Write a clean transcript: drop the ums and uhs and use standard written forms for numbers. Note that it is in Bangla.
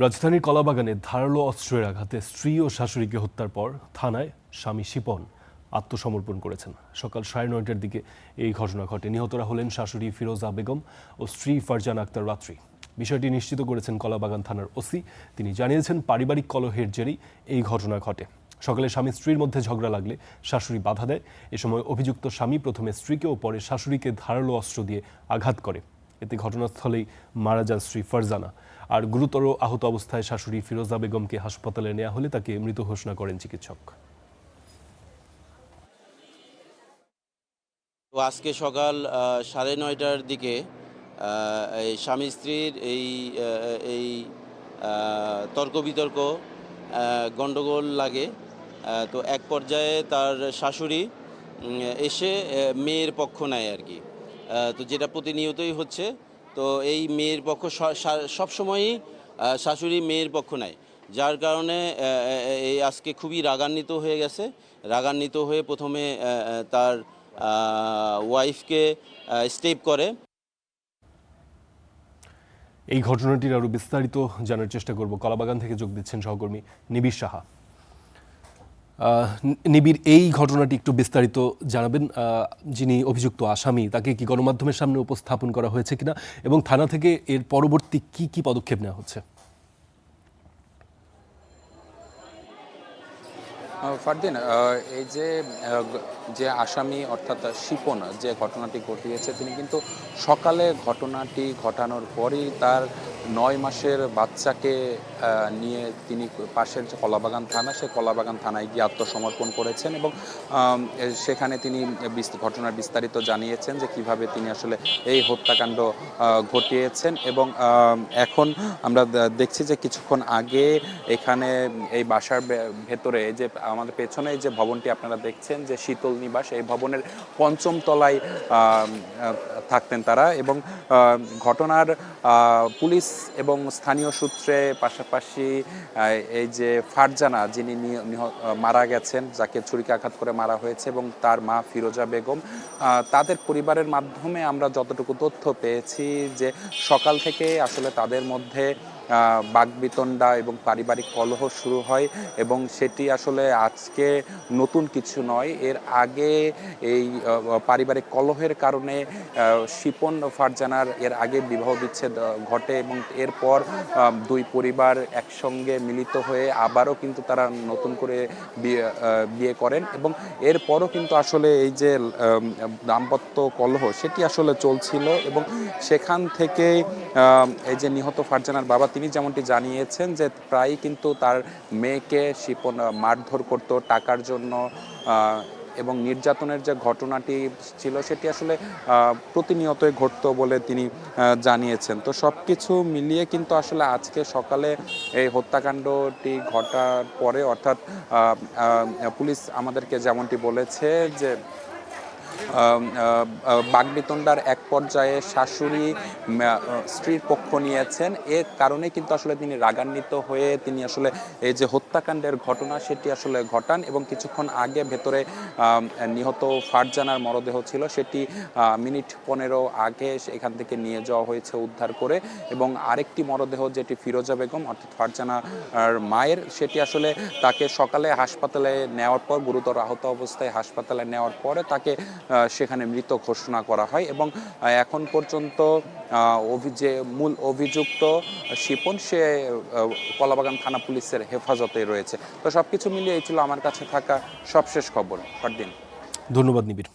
রাজধানীর কলাবাগানে ধারালো অস্ত্রের আঘাতে স্ত্রী ও শাশুড়িকে হত্যার পর থানায় স্বামী শিপন আত্মসমর্পণ করেছেন। সকাল 9:30টার দিকে এই ঘটনা ঘটে। নিহতরা হলেন শাশুড়ি ফিরোজা বেগম ও স্ত্রী ফারজানা আক্তার রাত্রি। বিষয়টি নিশ্চিত করেছেন কলাবাগান থানার ওসি। তিনি জানিয়েছেন, পারিবারিক কলহের জেরেই এই ঘটনা ঘটে। সকালে স্বামী স্ত্রীর মধ্যে ঝগড়া লাগলে শাশুড়ি বাধা দেয়। এ সময় অভিযুক্ত স্বামী প্রথমে স্ত্রীকে ও পরে শাশুড়িকে ধারালো অস্ত্র দিয়ে আঘাত করে। এতে ঘটনাস্থলেই মারা যান স্ত্রী ফারজানা। আর গুরুতর আহত অবস্থায় শাশুড়ি ফিরোজা বেগমকে হাসপাতালে নেওয়া হলে তাকে মৃত ঘোষণা করেন চিকিৎসক। তো আজকে সকাল 9:30টার দিকে এই স্বামী স্ত্রীর এই তর্ক বিতর্ক গণ্ডগোল লাগে। তো এক পর্যায়ে তার শাশুড়ি এসে মেয়ের পক্ষ নেয় আর কি। তো যেটা প্রতিনিয়তই হচ্ছে। তো এই মেয়ের পক্ষ সবসময়ই শাশুড়ি মেয়ের পক্ষ নেয়, যার কারণে এই আজকে খুবই রাগান্বিত হয়ে গেছে। রাগান্বিত হয়ে প্রথমে তার ওয়াইফকে স্টেপ করে। এই ঘটনাটির আরো বিস্তারিত জানার চেষ্টা করব। কলাবাগান থেকে যোগ দিচ্ছেন সহকর্মী নিবিড় সাহা। নিবিড়, এই ঘটনাটি একটু বিস্তারিত জানাবেন। যিনি অভিযুক্ত আসামি, তাকে কি গণমাধ্যমের সামনে উপস্থাপন করা হয়েছে কিনা এবং থানা থেকে এর পরবর্তী কি পদক্ষেপ নেওয়া হচ্ছে? ফারদিন, এই যে আসামি অর্থাৎ শিপন যে ঘটনাটি ঘটিয়েছে, তিনি কিন্তু সকালে ঘটনাটি ঘটানোর পরই তার 9 মাসের বাচ্চাকে নিয়ে তিনি পাশের যে কলাবাগান থানা, সে কলাবাগান থানায় গিয়ে আত্মসমর্পণ করেছেন এবং সেখানে তিনি ঘটনার বিস্তারিত জানিয়েছেন যে কিভাবে তিনি আসলে এই হত্যাকাণ্ড ঘটিয়েছেন। এবং এখন আমরা দেখছি যে কিছুক্ষণ আগে এখানে এই বাসার ভেতরে যে আমাদের পেছনে যে ভবনটি আপনারা দেখছেন, যে শীতল নিবাস, এই ভবনের 5ম তলায় থাকতেন তারা। এবং ঘটনার পুলিশ এবং স্থানীয় সূত্রে পাশাপাশি এই যে ফারজানা, যিনি মারা গেছেন, যাকে ছুরিকাঘাত করে মারা হয়েছে, এবং তার মা ফিরোজা বেগম, তাদের পরিবারের মাধ্যমে আমরা যতটুকু তথ্য পেয়েছি যে সকাল থেকে আসলে তাদের মধ্যে বাকবিতণ্ডা এবং পারিবারিক কলহ শুরু হয়। এবং সেটি আসলে আজকে নতুন কিছু নয়। এর আগে এই পারিবারিক কলহের কারণে শিপন ফারজানার এর আগে বিবাহ বিচ্ছেদ ঘটে এবং এরপর দুই পরিবার একসঙ্গে মিলিত হয়ে আবারও কিন্তু তারা নতুন করে বিয়ে করেন। এবং এরপরও কিন্তু আসলে এই যে দাম্পত্য কলহ, সেটি আসলে চলছিল। এবং সেখান থেকে এই যে নিহত ফারজানার বাবা, তিনি যেমনটি জানিয়েছেন যে প্রায়ই কিন্তু তার মেয়েকে শিপন মারধর করত টাকার জন্য, এবং নির্যাতনের যে ঘটনাটি ছিল সেটি আসলে প্রতিনিয়তই ঘটতো বলে তিনি জানিয়েছেন। তো সব কিছু মিলিয়ে কিন্তু আসলে আজকে সকালে এই হত্যাকাণ্ডটি ঘটার পরে, অর্থাৎ পুলিশ আমাদেরকে যেমনটি বলেছে যে বাকবিতণ্ডার এক পর্যায়ে শাশুড়ি স্ত্রীর পক্ষ নিয়েছেন। এর কারণে কিন্তু আসলে তিনি রাগান্বিত হয়ে তিনি আসলে এই যে হত্যাকাণ্ডের ঘটনা, সেটি আসলে ঘটান। এবং কিছুক্ষণ আগে ভেতরে নিহত ফারজানার মরদেহ ছিল, সেটি মিনিট 15 আগে এখান থেকে নিয়ে যাওয়া হয়েছে উদ্ধার করে। এবং আরেকটি মরদেহ, যেটি ফিরোজা বেগম অর্থাৎ ফারজানার মায়ের, সেটি আসলে তাকে সকালে হাসপাতালে নেওয়ার পর, গুরুতর আহত অবস্থায় হাসপাতালে নেওয়ার পরে তাকে সেখানে মৃত ঘোষণা করা হয়। এবং এখন পর্যন্ত যে মূল অভিযুক্ত শিপন, সে কলাবাগান থানা পুলিশের হেফাজতে রয়েছে। তো সবকিছু মিলিয়ে এই ছিল আমার কাছে থাকা সবশেষ খবর। ফারদিন, ধন্যবাদ নিবিড়।